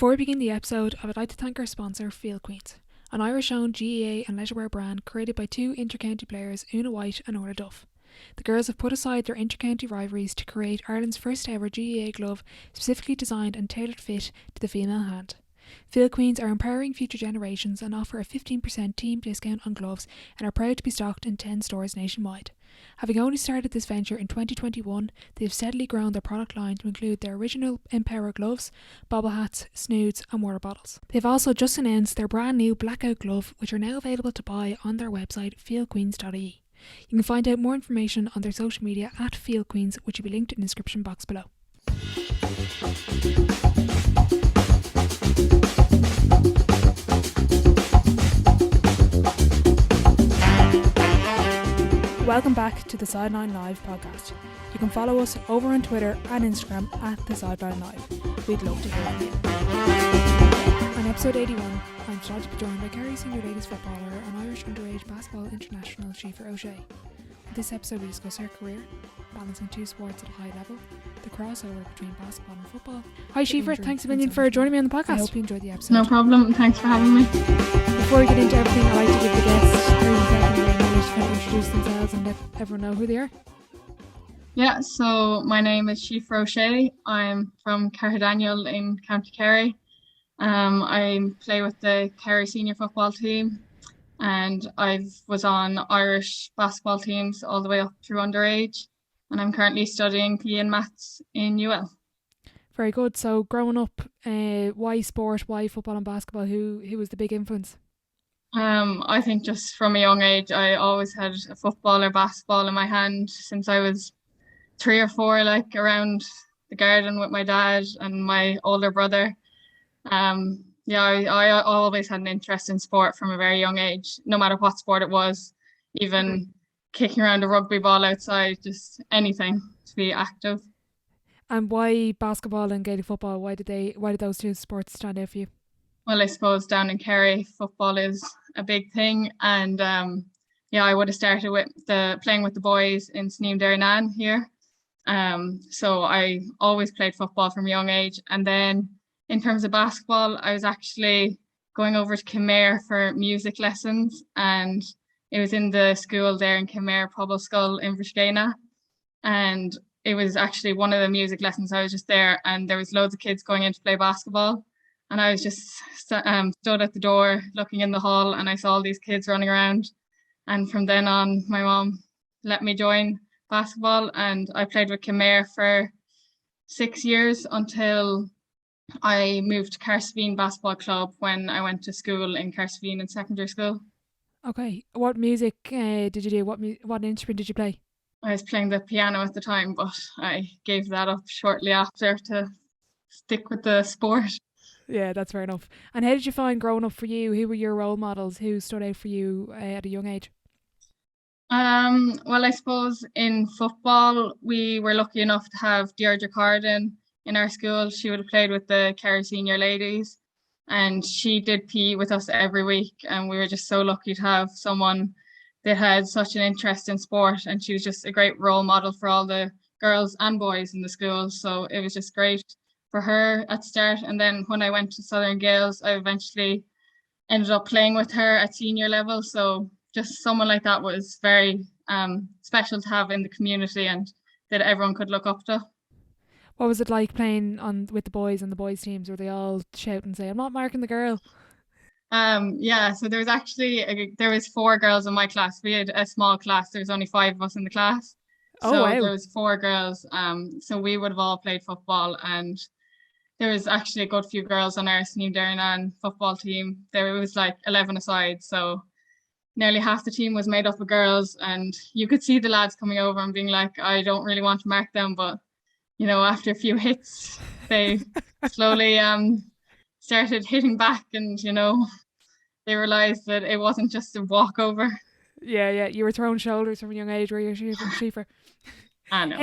Before we begin the episode, I would like to thank our sponsor, Field Queens, an Irish-owned GAA and leisurewear brand created by two inter-county players, Una White and Orla Duff. The girls have put aside their inter-county rivalries to create Ireland's first ever GAA glove specifically designed and tailored fit to the female hand. Field Queens are empowering future generations and offer a 15% team discount on gloves and are proud to be stocked in 10 stores nationwide. Having only started this venture in 2021, they have steadily grown their product line to include their original Empower gloves, bobble hats, snoods and water bottles. They've also just announced their brand new blackout glove, which are now available to buy on their website fieldqueens.ie. You can find out more information on their social media at Field Queens, which will be linked in the description box below. Welcome back to the Sideline Live podcast. You can follow us over on Twitter and Instagram at the Sideline Live. We'd love to hear from you. On episode 81, I'm delighted to be joined by Kerry senior ladies footballer and Irish underage basketball international Siofra O'Shea. In this episode we discuss her career, balancing two sports at a high level, the crossover between basketball and football. Hi Siofra, thanks a million for joining me on the podcast. I hope you enjoyed the episode. No problem, thanks for having me. Before we get into everything, I'd like to give the guests 30 seconds to introduce themselves and let everyone know who they are. Yeah, so my name is Siofra O'Shea. I'm from Carradaniel in County Kerry. I play with the Kerry senior football team, and I was on Irish basketball teams all the way up through underage, and I'm currently studying PE and Maths in UL. Very good. So growing up, why sport, why football and basketball? Who was the big influence? I think just from a young age, I always had a football or basketball in my hand since I was 3 or 4, like around the garden with my dad and my older brother. I always had an interest in sport from a very young age, no matter what sport it was, even kicking around a rugby ball outside, just anything to be active. And why basketball and Gaelic football? Why did those two sports stand out for you? Well, I suppose down in Kerry, football is a big thing, and I would have started with playing with the boys in Sneem Derrynan here. So I always played football from a young age, and then in terms of basketball, I was actually going over to Kenmare for music lessons, and it was in the school there in Kenmare, Pobble Skull in Vrishkena, and it was actually one of the music lessons. I was just there, and there was loads of kids going in to play basketball. And I was just stood at the door looking in the hall, and I saw all these kids running around. And from then on, my mom let me join basketball, and I played with Kenmare for 6 years until I moved to Carsveen Basketball Club when I went to school in Carsveen in secondary school. Okay. What music did you do? What instrument did you play? I was playing the piano at the time, but I gave that up shortly after to stick with the sport. Yeah, that's fair enough. And how did you find growing up for you? Who were your role models? Who stood out for you at a young age? Well, I suppose in football, we were lucky enough to have Deirdre Carden in our school. She would have played with the Kerry senior ladies, and she did PE with us every week. And we were just so lucky to have someone that had such an interest in sport. And she was just a great role model for all the girls and boys in the school. So it was just great for her at start, and then when I went to Southern Gaels, I eventually ended up playing with her at senior level. So just someone like that was very special to have in the community and that everyone could look up to. What was it like playing with the boys and the boys teams? Were they all shout and say, "I'm not marking the girl"? So there was 4 girls in my class. We had a small class. There was only 5 of us in the class. So wow. There was 4 girls. So we would have all played football, and there was actually a good few girls on our Sneem Derrynan football team. There was like 11 aside, so nearly half the team was made up of girls, and you could see the lads coming over and being like, I don't really want to mark them, but after a few hits, they slowly started hitting back, and they realised that it wasn't just a walkover. Yeah, you were throwing shoulders from a young age, were you, Siofra? I know.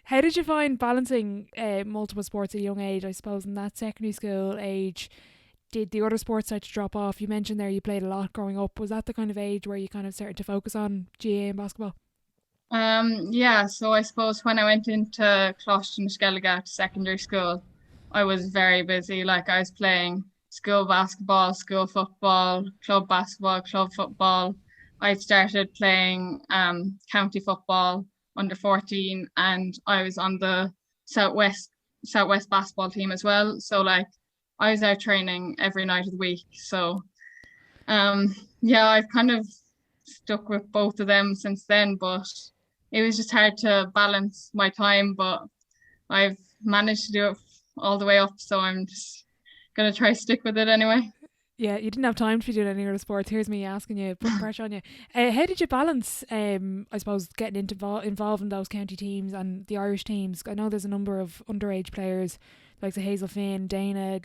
How did you find balancing multiple sports at a young age? I suppose in that secondary school age, did the other sports start to drop off? You mentioned there you played a lot growing up. Was that the kind of age where you kind of started to focus on GAA and basketball? So I suppose when I went into Closhton Skelligat secondary school, I was very busy. Like I was playing school basketball, school football, club basketball, club football. I started playing county football under 14, and I was on the Southwest Southwest basketball team as well. So like I was out training every night of the week. So yeah, I've kind of stuck with both of them since then, but it was just hard to balance my time, but I've managed to do it all the way up, so I'm just gonna try to stick with it anyway. Yeah, you didn't have time to be doing any other sports. Here's me asking you, putting pressure on you. How did you balance, I suppose, getting involved in those county teams and the Irish teams? I know there's a number of underage players, like the Hazel Finn, Dana,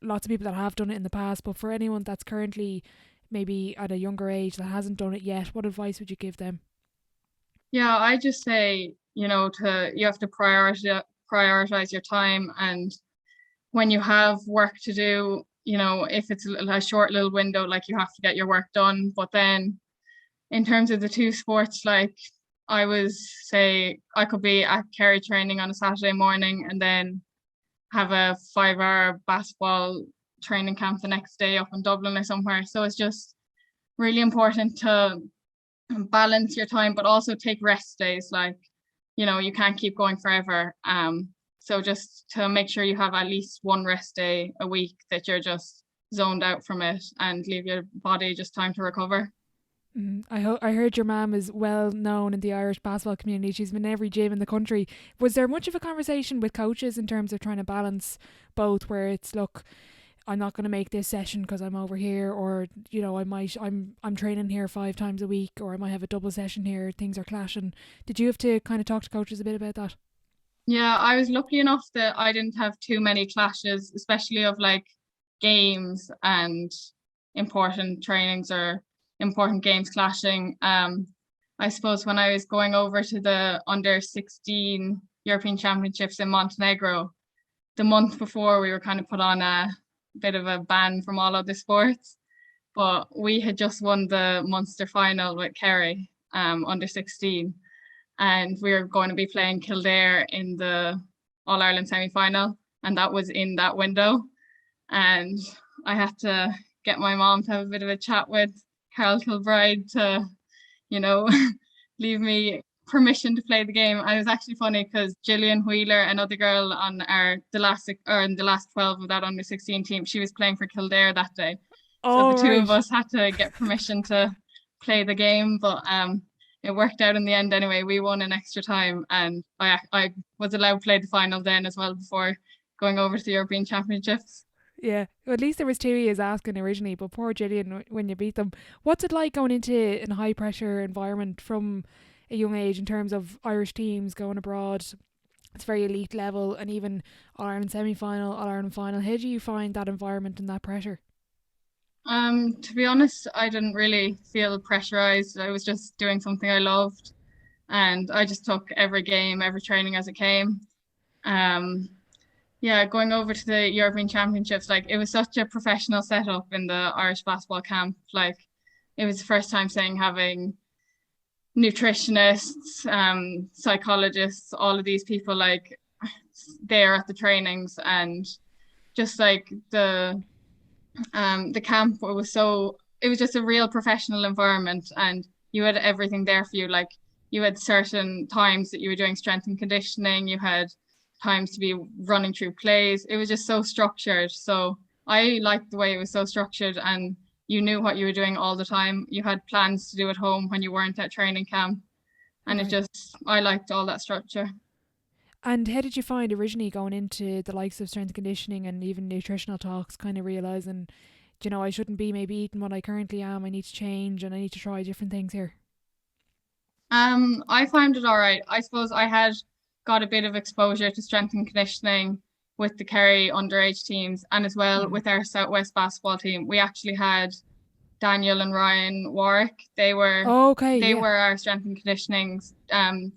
lots of people that have done it in the past. But for anyone that's currently maybe at a younger age that hasn't done it yet, what advice would you give them? Yeah, I just say, you have to prioritize your time, and when you have work to do, if it's a short little window, like you have to get your work done. But then in terms of the two sports, like I could be at Kerry training on a Saturday morning and then have a 5 hour basketball training camp the next day up in Dublin or somewhere. So it's just really important to balance your time, but also take rest days. Like, you can't keep going forever. So just to make sure you have at least one rest day a week that you're just zoned out from it and leave your body just time to recover. I heard your mum is well known in the Irish basketball community. She's been in every gym in the country. Was there much of a conversation with coaches in terms of trying to balance both, where it's, look, I'm not going to make this session because I'm over here, or I'm training here 5 times a week, or I might have a double session here. Things are clashing. Did you have to kind of talk to coaches a bit about that? Yeah, I was lucky enough that I didn't have too many clashes, especially of like games and important trainings or important games clashing. I suppose when I was going over to the under 16 European Championships in Montenegro, the month before we were kind of put on a bit of a ban from all other sports, but we had just won the Munster final with Kerry, under 16, and we were going to be playing Kildare in the All Ireland semi final, and that was in that window. And I had to get my mom to have a bit of a chat with Carol Kilbride to, you know, leave me permission to play the game. And it was actually funny because Gillian Wheeler, another girl on in the last 12 of that under 16 team, she was playing for Kildare that day. So Oh, the two of right. us had to get permission to play the game, but it worked out in the end anyway. We won in extra time, and I was allowed to play the final then as well before going over to the European Championships. Yeah. Well, at least there was two years asking originally, but poor Gillian when you beat them. What's it like going into a high pressure environment from a young age in terms of Irish teams going abroad? It's very elite level, and even All Ireland semi final, All Ireland final. How do you find that environment and that pressure? To be honest, I didn't really feel pressurized. I was just doing something I loved, and I just took every game, every training as it came. Um, yeah, going over to the European Championships, like it was such a professional setup in the Irish basketball camp. Like it was the first time saying having nutritionists, psychologists, all of these people like there at the trainings, and just like the camp it was just a real professional environment, and you had everything there for you. Like you had certain times that you were doing strength and conditioning, you had times to be running through plays. It was just so structured. So I liked the way it was so structured, and you knew what you were doing all the time. You had plans to do at home when you weren't at training camp. And Okay. I liked all that structure. And how did you find originally going into the likes of strength and conditioning and even nutritional talks, kind of realizing, I shouldn't be maybe eating what I currently am. I need to change and I need to try different things here. I found it all right. I suppose I had got a bit of exposure to strength and conditioning with the Kerry underage teams, and as well Mm. with our Southwest basketball team. We actually had Daniel and Ryan Warwick. Okay, They yeah. were our strength and conditioning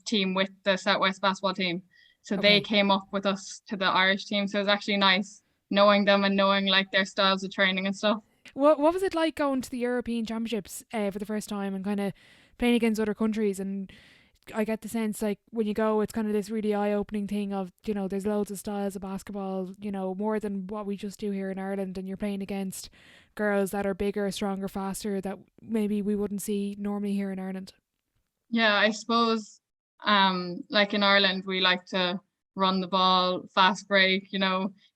team with the Southwest basketball team. So they Okay. came up with us to the Irish team. So it was actually nice knowing them and knowing like their styles of training and stuff. What was it like going to the European Championships for the first time and kind of playing against other countries? And I get the sense like when you go, it's kind of this really eye-opening thing of, you know, there's loads of styles of basketball, you know, more than what we just do here in Ireland, and you're playing against girls that are bigger, stronger, faster, that maybe we wouldn't see normally here in Ireland. Yeah, I suppose like in Ireland we like to run the ball, fast break,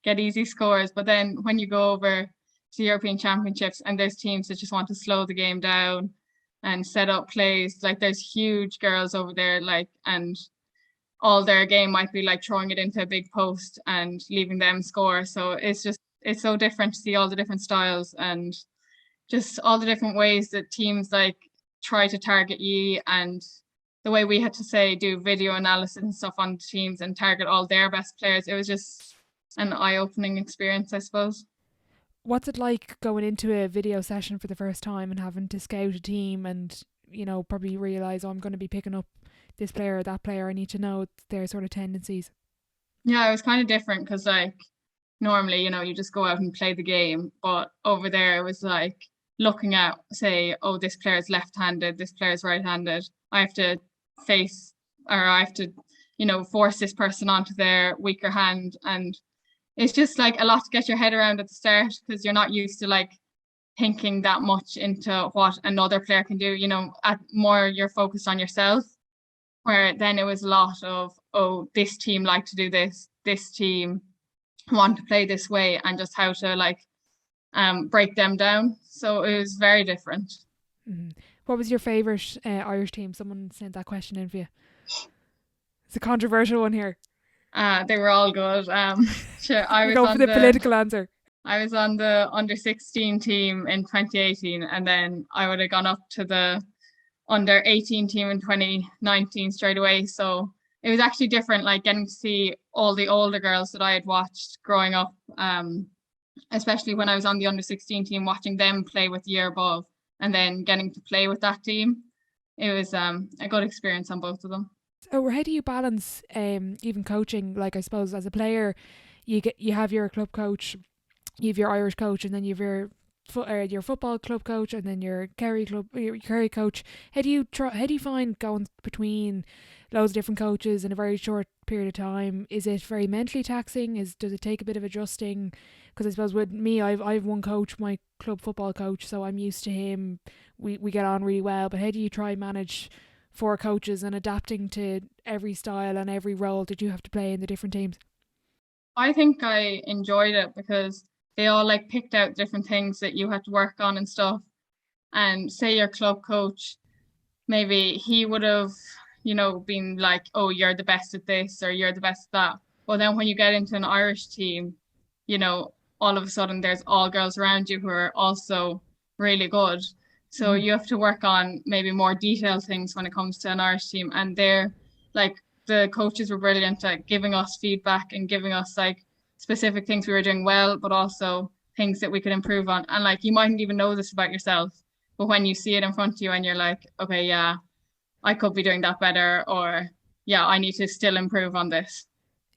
get easy scores. But then when you go over to European Championships and there's teams that just want to slow the game down and set up plays, like there's huge girls over there, like, and all their game might be like throwing it into a big post and leaving them score. So it's so different to see all the different styles and just all the different ways that teams like try to target you, and the way we had to say do video analysis and stuff on teams and target all their best players. It was just an eye-opening experience, I suppose. What's it like going into a video session for the first time and having to scout a team and, you know, probably realise, oh, I'm going to be picking up this player or that player. I need to know their sort of tendencies. Yeah, it was kind of different because like normally, you just go out and play the game, but over there it was like looking at, say, oh, this player is left-handed, this player is right-handed. I have to face, or I have to, force this person onto their weaker hand. And it's just like a lot to get your head around at the start because you're not used to like thinking that much into what another player can do. At more you're focused on yourself, where then it was a lot of, oh, this team like to do this team want to play this way, and just how to like break them down. So it was very different. Mm. What was your favourite Irish team? Someone sent that question in for you. It's a controversial one here. They were all good. Sure, I was go on for the political answer. I was on the under 16 team in 2018, and then I would have gone up to the under 18 team in 2019 straight away. So it was actually different, like getting to see all the older girls that I had watched growing up, especially when I was on the under 16 team, watching them play with the year above and then getting to play with that team. It was a good experience on both of them. So how do you balance even coaching? Like, I suppose as a player, you have your club coach, you have your Irish coach, and then you have your football club coach, and then your Kerry coach. How do you find going between loads of different coaches in a very short period of time? Is it very mentally taxing? Does it take a bit of adjusting? Because I suppose with me, I've one coach, my club football coach, so I'm used to him. We get on really well. But how do you try and manage 4 coaches and adapting to every style and every role that you have to play in the different teams? I think I enjoyed it because they all like picked out different things that you had to work on and stuff. And say your club coach, maybe he would have, been like, oh, you're the best at this or you're the best at that. But then when you get into an Irish team, all of a sudden there's all girls around you who are also really good. So you have to work on maybe more detailed things when it comes to an Irish team. And they're like, the coaches were brilliant at giving us feedback and giving us like specific things we were doing well, but also things that we could improve on. And like, you mightn't even know this about yourself, but when you see it in front of you and you're like, okay, yeah, I could be doing that better, or yeah, I need to still improve on this.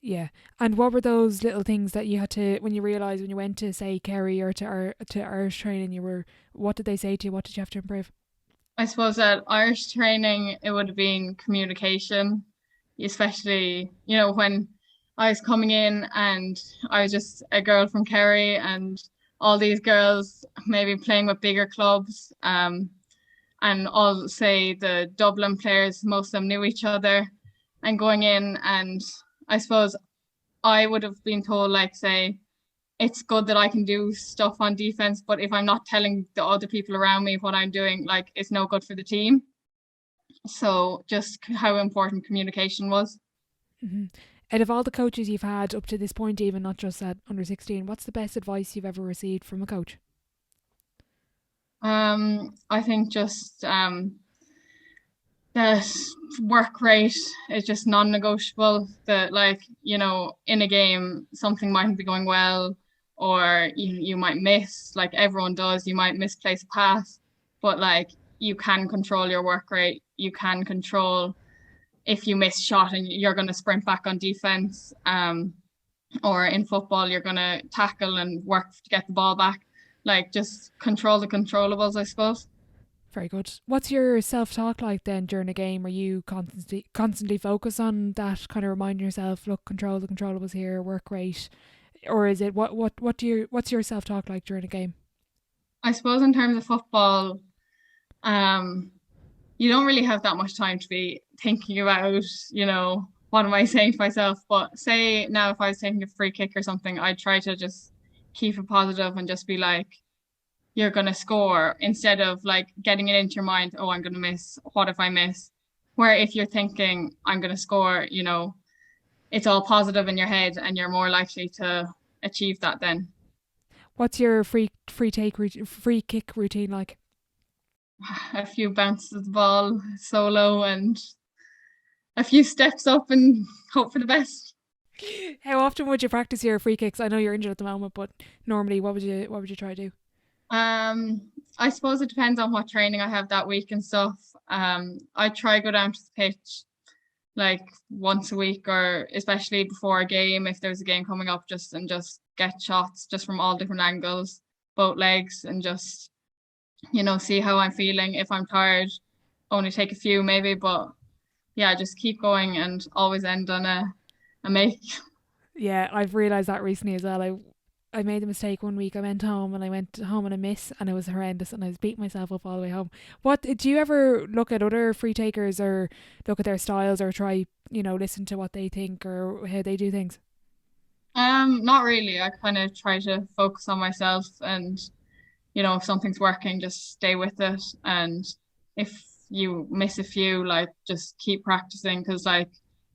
Yeah. And what were those little things that you had to, when you realised when you went to, say, Kerry or to Irish training, what did they say to you? What did you have to improve? I suppose at Irish training, it would have been communication, especially, when I was coming in and I was just a girl from Kerry and all these girls maybe playing with bigger clubs. And all, say, the Dublin players, most of them knew each other, and going in, and I suppose I would have been told, like, say, it's good that I can do stuff on defense, but if I'm not telling the other people around me what I'm doing, like, it's no good for the team. So just how important communication was. Mm-hmm. Out of all the coaches you've had up to this point, even not just at under 16, what's the best advice you've ever received from a coach? I think just that work rate is just non-negotiable. That, like, in a game something mightn't be going well, or you might miss, like everyone does, you might misplace a pass, but like you can control your work rate. You can control if you miss shot and you're going to sprint back on defense. Or in football you're going to tackle and work to get the ball back. Like, just control the controllables, I suppose. Very good. What's your self-talk like then during a game? Are you constantly focus on that, kind of reminding yourself, look, control the controllables here, work rate, or is it what's your self-talk like during a game? I suppose in terms of football, um, you don't really have that much time to be thinking about, what am I saying to myself? But say now if I was taking a free kick or something, I'd try to just keep it positive and just be like, you're gonna score instead of like getting it into your mind, oh, I'm gonna miss. What if I miss? Where if you're thinking I'm gonna score, it's all positive in your head and you're more likely to achieve that then. What's your free kick routine like? A few bounces of the ball solo and a few steps up and hope for the best. How often would you practice your free kicks? I know you're injured at the moment, but normally, what would you try to do? I suppose it depends on what training I have that week and stuff. I try go down to the pitch like once a week or especially before a game if there's a game coming up just get shots just from all different angles, both legs and just see how I'm feeling. If I'm tired, only take a few maybe, but yeah, just keep going and always end on a make. Yeah, I've realised that recently as well. I made a mistake one week. I went home on a miss, and it was horrendous, and I was beating myself up all the way home. What do you ever look at other free takers or look at their styles or try, listen to what they think or how they do things? Not really. I kind of try to focus on myself and if something's working, just stay with it. And if you miss a few, like just keep practicing because like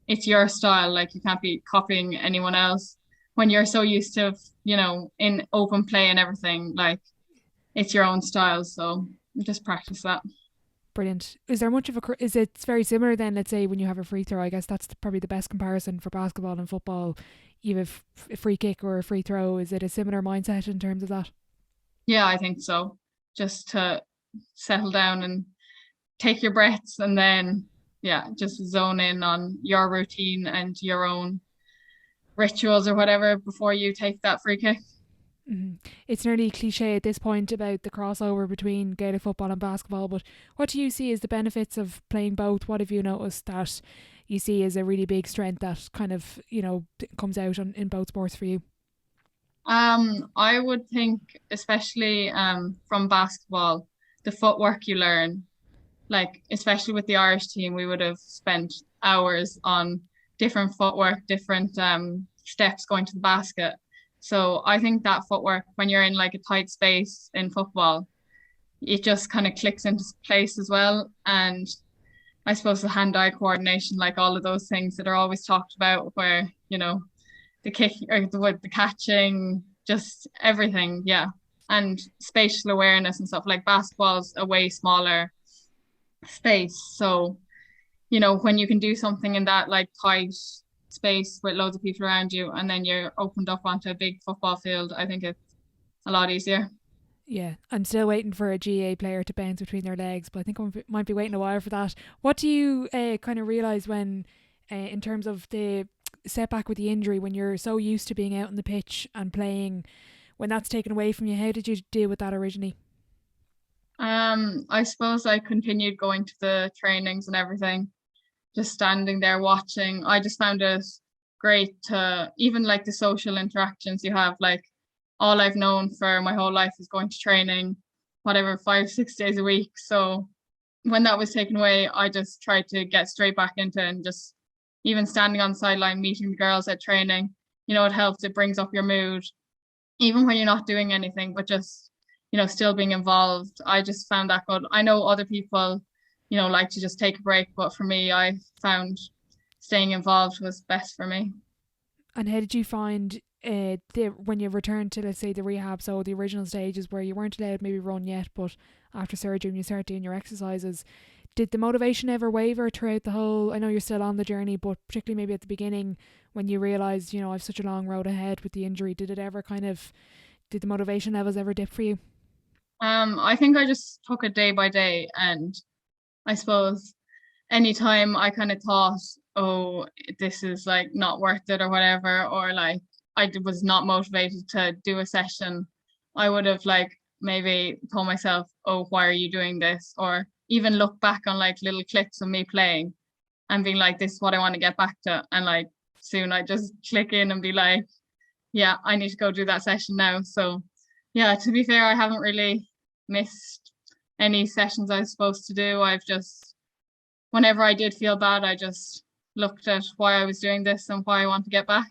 it's your style. Like you can't be copying anyone else when you're so used to, in open play and everything. Like it's your own style. So just practice that. Brilliant. Is there much of is it very similar then, let's say, when you have a free throw? I guess that's probably the best comparison for basketball and football. You have a free kick or a free throw. Is it a similar mindset in terms of that? Yeah, I think so. Just to settle down and take your breaths and then, yeah, just zone in on your routine and your own rituals or whatever before you take that free kick. Mm-hmm. It's nearly cliche at this point about the crossover between Gaelic football and basketball, but what do you see as the benefits of playing both? What have you noticed that you see as a really big strength that kind of, comes out in both sports for you? I would think, especially from basketball, the footwork you learn, like especially with the Irish team, we would have spent hours on different footwork, different steps going to the basket. So I think that footwork, when you're in like a tight space in football, it just kind of clicks into place as well. And I suppose the hand-eye coordination, like all of those things that are always talked about, where the kick or the catching, just everything, yeah. And spatial awareness and stuff. Like basketball's a way smaller space, so when you can do something in that like tight space with loads of people around you, and then you're opened up onto a big football field, I think it's a lot easier. Yeah, I'm still waiting for a GA player to bounce between their legs, but I think I might be waiting a while for that. What do you kind of realise when, in terms of the setback with the injury, when you're so used to being out on the pitch and playing, when that's taken away from you? How did you deal with that originally? I suppose I continued going to the trainings and everything, just standing there watching. I just found it great to even like the social interactions you have. Like all I've known for my whole life is going to training, whatever, 5, 6 days a week. So when that was taken away, I just tried to get straight back into it and just even standing on the sideline, meeting the girls at training, it helps. It brings up your mood, even when you're not doing anything, but just, still being involved. I just found that good. I know other people, like to just take a break, but for me, I found staying involved was best for me. And how did you find when you returned to, let's say, the rehab, so the original stages where you weren't allowed maybe run yet, but after surgery when you start doing your exercises, did the motivation ever waver throughout the whole? I know you're still on the journey, but particularly maybe at the beginning when you realised, I've such a long road ahead with the injury, did the motivation levels ever dip for you? I think I just took it day by day, and I suppose anytime I kind of thought, oh, this is like not worth it or whatever, or like was not motivated to do a session, I would have like maybe told myself, oh, why are you doing this? Or even look back on like little clips of me playing and being like, this is what I want to get back to. And like soon I just click in and be like, yeah, I need to go do that session now. So yeah, to be fair, I haven't really missed any sessions I was supposed to do. I've just, whenever I did feel bad, I just looked at why I was doing this and why I want to get back.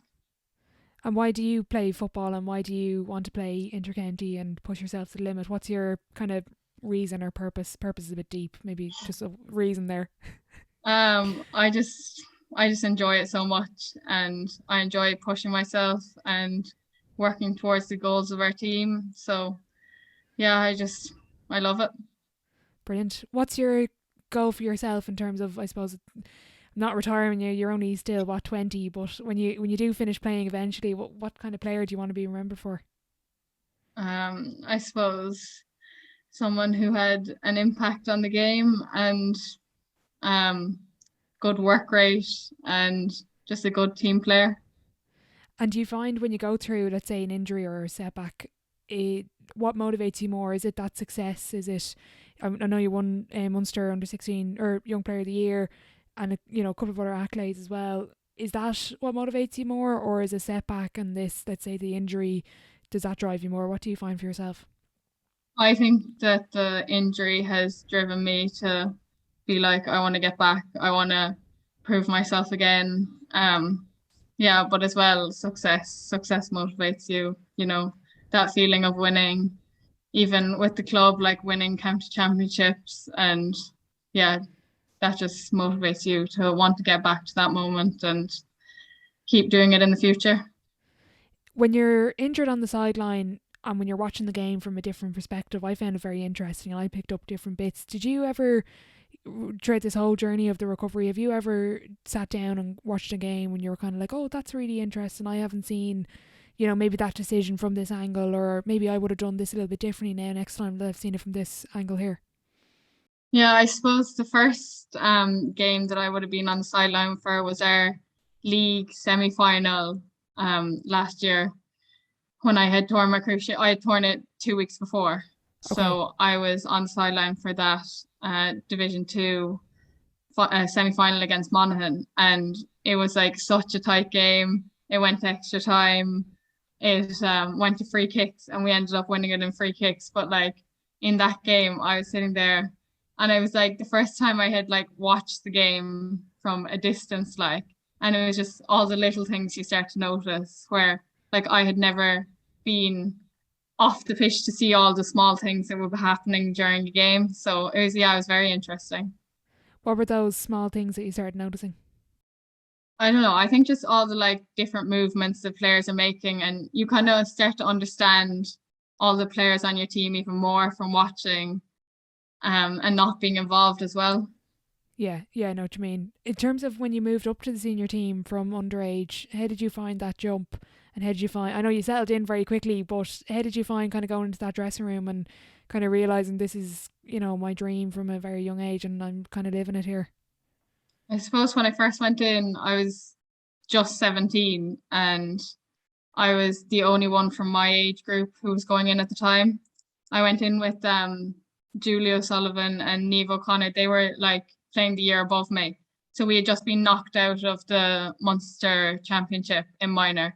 And why do you play football, and why do you want to play intercounty and push yourself to the limit? What's your kind of reason or purpose? Purpose is a bit deep, maybe just a reason there. I just enjoy it so much, and I enjoy pushing myself and working towards the goals of our team. So yeah, I love it. Brilliant. What's your goal for yourself in terms of, I suppose, not retiring? You're only still what, 20, but when you do finish playing eventually, what kind of player do you want to be remembered for? I suppose someone who had an impact on the game and um, good work rate and just a good team player. And do you find when you go through, let's say, an injury or a setback, it, what motivates you more? Is it that success? Is it? I know you won Munster under 16 or Young Player of the Year, and a couple of other accolades as well. Is that what motivates you more, or is a setback and this, let's say, the injury, does that drive you more? What do you find for yourself? I think that the injury has driven me to be like, I want to get back. I want to prove myself again. Yeah, but as well, success motivates you, that feeling of winning, even with the club, like winning county championships. And yeah, that just motivates you to want to get back to that moment and keep doing it in the future. When you're injured on the sideline and when you're watching the game from a different perspective, I found it very interesting and I picked up different bits. Did you ever, throughout this whole journey of the recovery, have you ever sat down and watched a game when you were kind of like, oh, that's really interesting, I haven't seen, maybe that decision from this angle, or maybe I would have done this a little bit differently now next time that I've seen it from this angle here? Yeah, I suppose the first game that I would have been on the sideline for was our league semi-final last year when I had torn my cruciate. I had torn it 2 weeks before. Okay. So I was on the sideline for that Division Two semi-final against Monaghan, and it was like such a tight game. It went to extra time. It went to free kicks, and we ended up winning it in free kicks. But like in that game, I was sitting there, and I was like the first time I had like watched the game from a distance, like, and it was just all the little things you start to notice where like I had never been off the pitch to see all the small things that were happening during the game. So it was very interesting. What were those small things that you started noticing? I don't know. I think just all the like different movements the players are making, and you kind of start to understand all the players on your team even more from watching, and not being involved as well. Yeah, I know what you mean. In terms of when you moved up to the senior team from underage, how did you find that jump? And how did you find, I know you settled in very quickly, but how did you find kind of going into that dressing room and kind of realizing this is, my dream from a very young age and I'm kind of living it here? I suppose when I first went in, I was just 17 and I was the only one from my age group who was going in at the time. I went in with Julie O'Sullivan and Neve O'Connor. They were like playing the year above me. So we had just been knocked out of the Munster Championship in minor.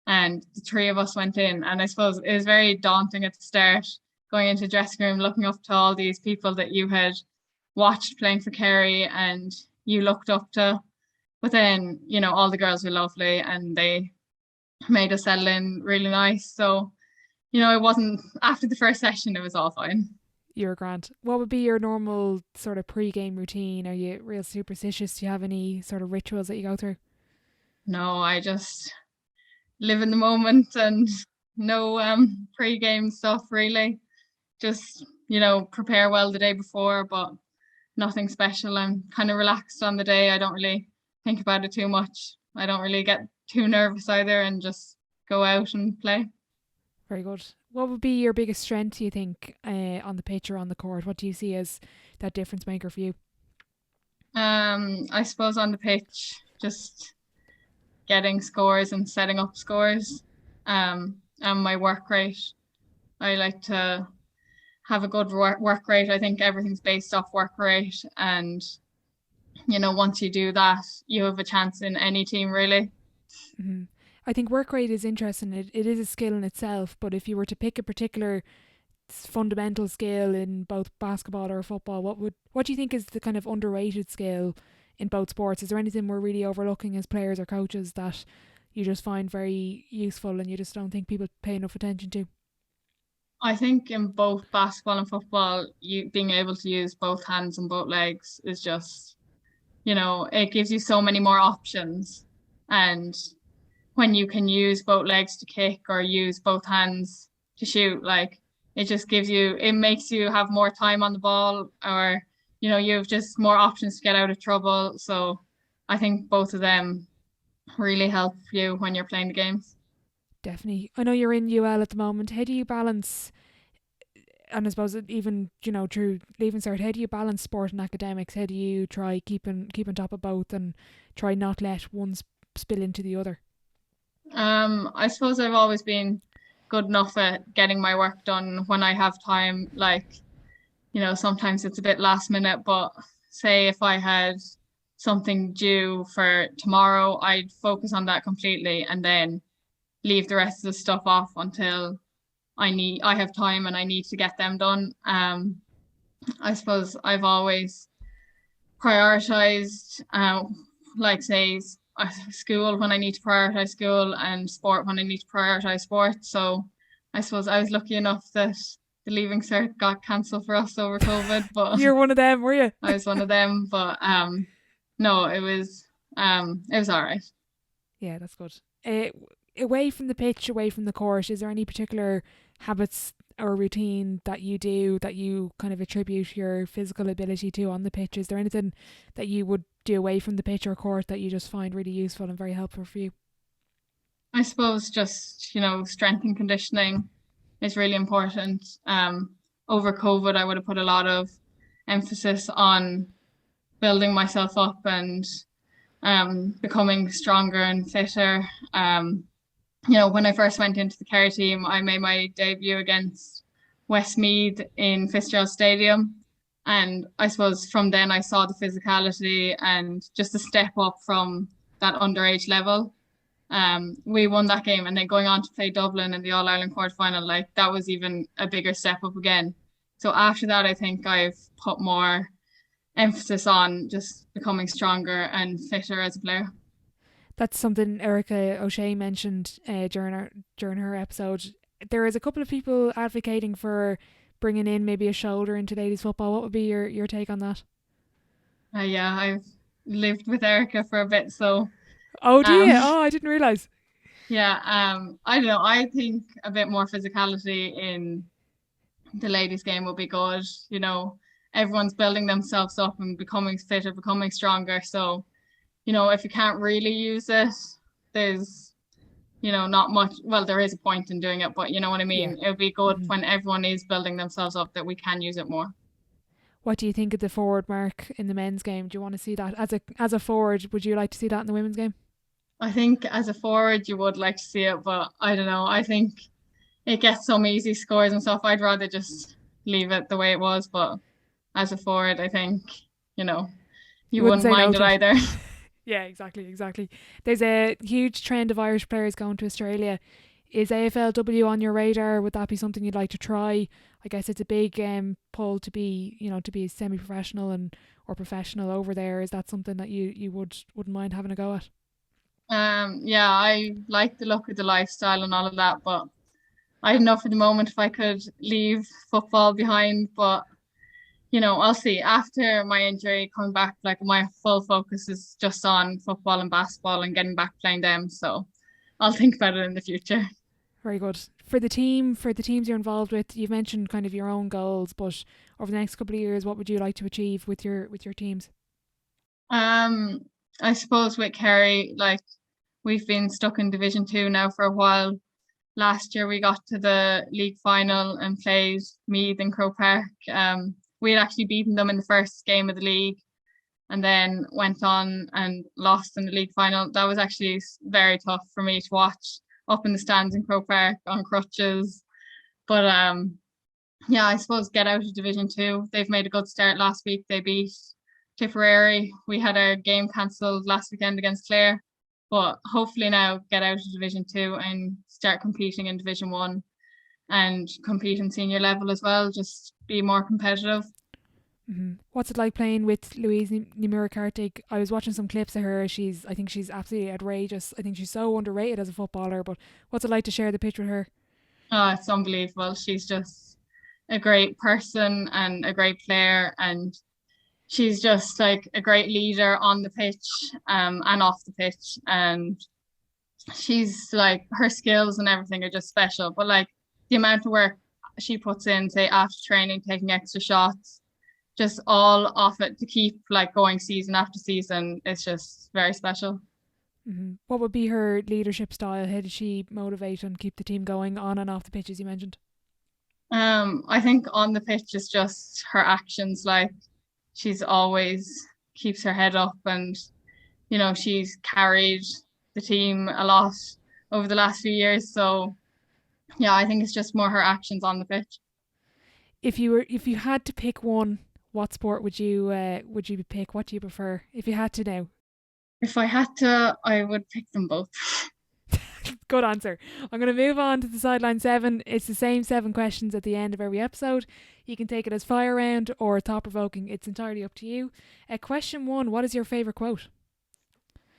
And the three of us went in. And I suppose it was very daunting at the start, going into the dressing room, looking up to all these people that you had watched playing for Kerry and you looked up to. But then, all the girls were lovely and they made us settle in really nice. So, it wasn't after the first session, it was all fine. You're grand. What would be your normal sort of pre-game routine? Are you real superstitious? Do you have any sort of rituals that you go through? No, I just live in the moment and no pre-game stuff really. Just, prepare well the day before, but nothing special. I'm kind of relaxed on the day. I don't really think about it too much. I don't really get too nervous either and just go out and play. Very good. What would be your biggest strength, do you think, on the pitch or on the court? What do you see as that difference maker for you? I suppose on the pitch, just getting scores and setting up scores. And my work rate. I like to have a good work rate. I think everything's based off work rate, and once you do that, you have a chance in any team really. Mm-hmm. I think work rate is interesting. It is a skill in itself, but if you were to pick a particular fundamental skill in both basketball or football, what do you think is the kind of underrated skill in both sports? Is there anything we're really overlooking as players or coaches that you just find very useful and you just don't think people pay enough attention to? I think in both basketball and football, you being able to use both hands and both legs is just, it gives you so many more options. And when you can use both legs to kick or use both hands to shoot, like it makes you have more time on the ball, or, you have just more options to get out of trouble. So I think both of them really help you when you're playing the games. Definitely. I know you're in UL at the moment. How do you balance, and I suppose even, through Leaving Cert, how do you balance sport and academics? How do you try keep on top of both and try not let one spill into the other? I suppose I've always been good enough at getting my work done when I have time. Like, sometimes it's a bit last minute, but say if I had something due for tomorrow, I'd focus on that completely and then leave the rest of the stuff off until I have time and I need to get them done. I suppose I've always prioritized, like say school when I need to prioritize school and sport when I need to prioritize sport. So I suppose I was lucky enough that the Leaving Cert got cancelled for us over COVID, but You're one of them, were you? I was one of them. But no, it was all right. Yeah, that's good. Away from the pitch, away from the court, is there any particular habits or routine that you do that you kind of attribute your physical ability to on the pitch? Is there anything that you would do away from the pitch or court that you just find really useful and very helpful for you? I suppose just, strength and conditioning is really important. Over COVID, I would have put a lot of emphasis on building myself up and becoming stronger and fitter. When I first went into the Kerry team, I made my debut against Westmeath in Fitzgerald Stadium. And I suppose from then I saw the physicality and just a step up from that underage level. We won that game, and then going on to play Dublin in the All-Ireland quarterfinal, like that was even a bigger step up again. So after that, I think I've put more emphasis on just becoming stronger and fitter as a player. That's something Erica O'Shea mentioned during her episode. There is a couple of people advocating for bringing in maybe a shoulder into ladies football. What would be your take on that? Yeah, I've lived with Erica for a bit, so Oh, do you? Oh, I didn't realise. yeah, I don't know. I think a bit more physicality in the ladies' game will be good. Everyone's building themselves up and becoming fitter, becoming stronger. So, if you can't really use it, there's, not much. Well, there is a point in doing it, but you know what I mean? Yeah. It would be good Mm-hmm. when everyone is building themselves up that we can use it more. What do you think of the forward mark in the men's game? Do you want to see that as a forward? Would you like to see that in the women's game? I think as a forward, you would like to see it, but I don't know. I think it gets some easy scores and stuff. I'd rather just leave it the way it was, but as a forward, I think, you know, You you wouldn't wouldn't say no mind it to it. either. Yeah, exactly. There's a huge trend of Irish players going to Australia. Is AFLW on your radar? Would that be something you'd like to try? I guess it's a big pull to be, semi-professional or professional over there. Is that something that you wouldn't mind having a go at? Yeah, I like the look of the lifestyle and all of that, but I don't know for the moment if I could leave football behind, but I'll see. After my injury, coming back, like my full focus is just on football and basketball and getting back playing them. So I'll think about it in the future. Very good. For the teams you're involved with, you've mentioned kind of your own goals, but over the next couple of years, what would you like to achieve with your teams? Um, I suppose with Kerry, like we've been stuck in Division Two now for a while. Last year we got to the league final and played Meath in Croke Park. We had actually beaten them in the first game of the league and then went on and lost in the league final. That was actually very tough for me to watch up in the stands in Croke Park on crutches. But yeah, I suppose get out of Division 2. They've made a good start last week. They beat Tipperary. We had a game cancelled last weekend against Clare, but hopefully now get out of Division 2 and start competing in Division 1 and compete in senior level as well. Just be more competitive. What's it like playing with Louise Nunes? I was watching some clips of her. I think she's absolutely outrageous. I think she's so underrated as a footballer. But what's it like to share the pitch with her? Oh, it's unbelievable. She's just a great person and a great player, and she's just like a great leader on the pitch and off the pitch. And she's like, her skills and everything are just special. But like the amount of work she puts in, say after training, taking extra shots, just all off it to keep like going season after season, it's just very special. What would be her leadership style? How did she motivate and keep the team going on and off the pitch, as you mentioned? I think on the pitch is just her actions. Like she's always keeps her head up, and she's carried the team a lot over the last few years. So yeah, I think it's just more her actions on the pitch. If you had to pick one, what sport would you pick? What do you prefer if you had to now? If I had to, I would pick them both. Good answer. I'm going to move on to the Sideline 7. It's the same 7 questions at the end of every episode. You can take it as fire round or thought-provoking. It's entirely up to you. Question 1, what is your favourite quote?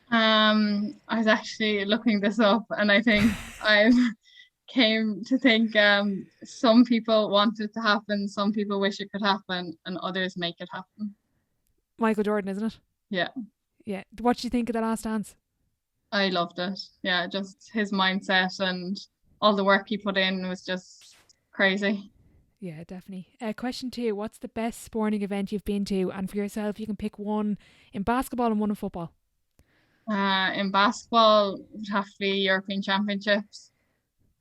I was actually looking this up, and I think I came to think some people want it to happen, some people wish it could happen, and others make it happen. Michael Jordan, isn't it? Yeah. Yeah. What do you think of the last dance? I loved it. Yeah, just his mindset and all the work he put in was just crazy. Yeah, definitely. Question 2, what's the best sporting event you've been to? And for yourself, you can pick one in basketball and one in football. In basketball, it would have to be European Championships.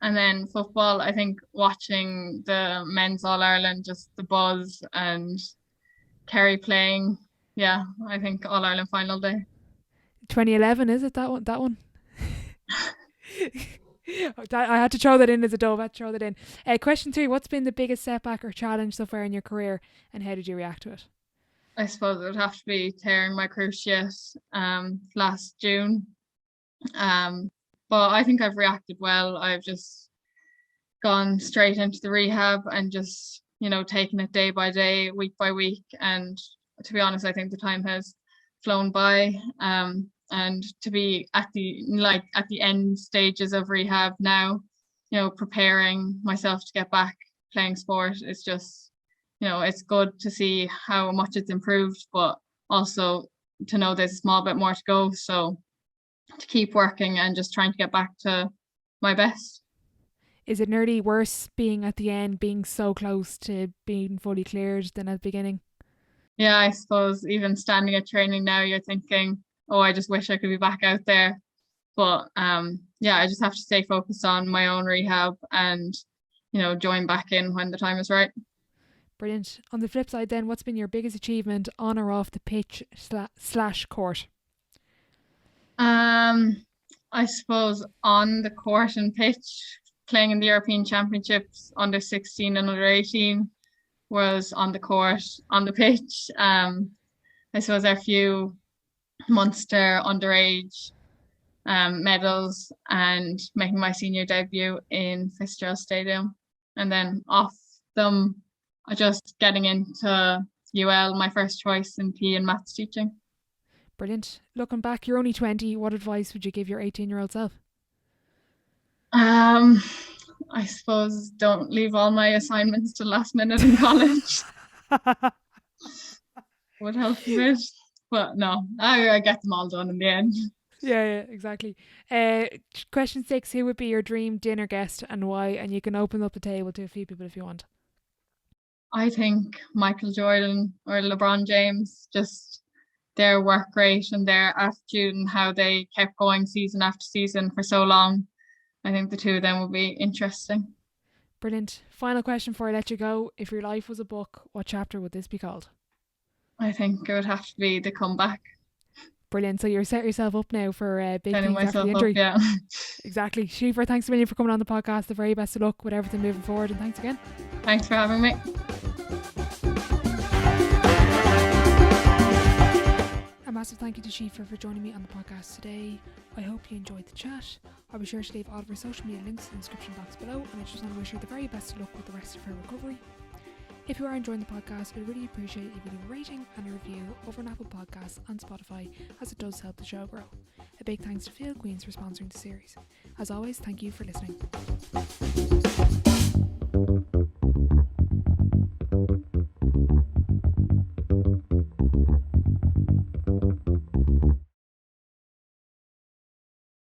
And then football, I think watching the men's All-Ireland, just the buzz and Kerry playing. Yeah, I think All-Ireland final day. 2011, is it that one? That one? I had to throw that in as a dove. I had to throw that in. Question 3, what's been the biggest setback or challenge so far in your career, and how did you react to it? I suppose it would have to be tearing my cruciate last June. But I think I've reacted well. I've just gone straight into the rehab and just, taking it day by day, week by week. And to be honest, I think the time has flown by. And to be at the end stages of rehab now, preparing myself to get back playing sport, it's just, it's good to see how much it's improved, but also to know there's a small bit more to go. So to keep working and just trying to get back to my best. Is it nearly worse being at the end, being so close to being fully cleared than at the beginning? Yeah, I suppose even standing at training now, you're thinking, oh, I just wish I could be back out there. But yeah, I just have to stay focused on my own rehab and, join back in when the time is right. Brilliant. On the flip side then, what's been your biggest achievement on or off the pitch / court? I suppose on the court and pitch, playing in the European Championships under 16 and under 18 was on the court. On the pitch, I suppose our few Munster underage medals and making my senior debut in Fitzgerald Stadium. And then off them, just getting into UL, my first choice in PE and maths teaching. Brilliant. Looking back, you're only 20. What advice would you give your 18-year-old self? I suppose don't leave all my assignments to last minute in college. Would help a bit. But no, I get them all done in the end. Yeah, exactly. Question 6, who would be your dream dinner guest and why? And you can open up the table to a few people if you want. I think Michael Jordan or LeBron James, just their work rate and their attitude and how they kept going season after season for so long. I think the two of them will be interesting. Brilliant. Final question before I let you go. If your life was a book, what chapter would this be called? I think it would have to be The Comeback. Brilliant. So you're set yourself up now for big things after the injury. Yeah. Exactly. Siofra, thanks a million for coming on the podcast. The very best of luck with everything moving forward, and thanks again. Thanks for having me. A massive thank you to Siofra for joining me on the podcast today. I hope you enjoyed the chat. I'll be sure to leave all of her social media links in the description box below, and I just want to wish her the very best of luck with the rest of her recovery. If you are enjoying the podcast, I'd really appreciate if you leave a rating and a review over on Apple Podcasts and Spotify, as it does help the show grow. A big thanks to Field Queens for sponsoring the series. As always, thank you for listening.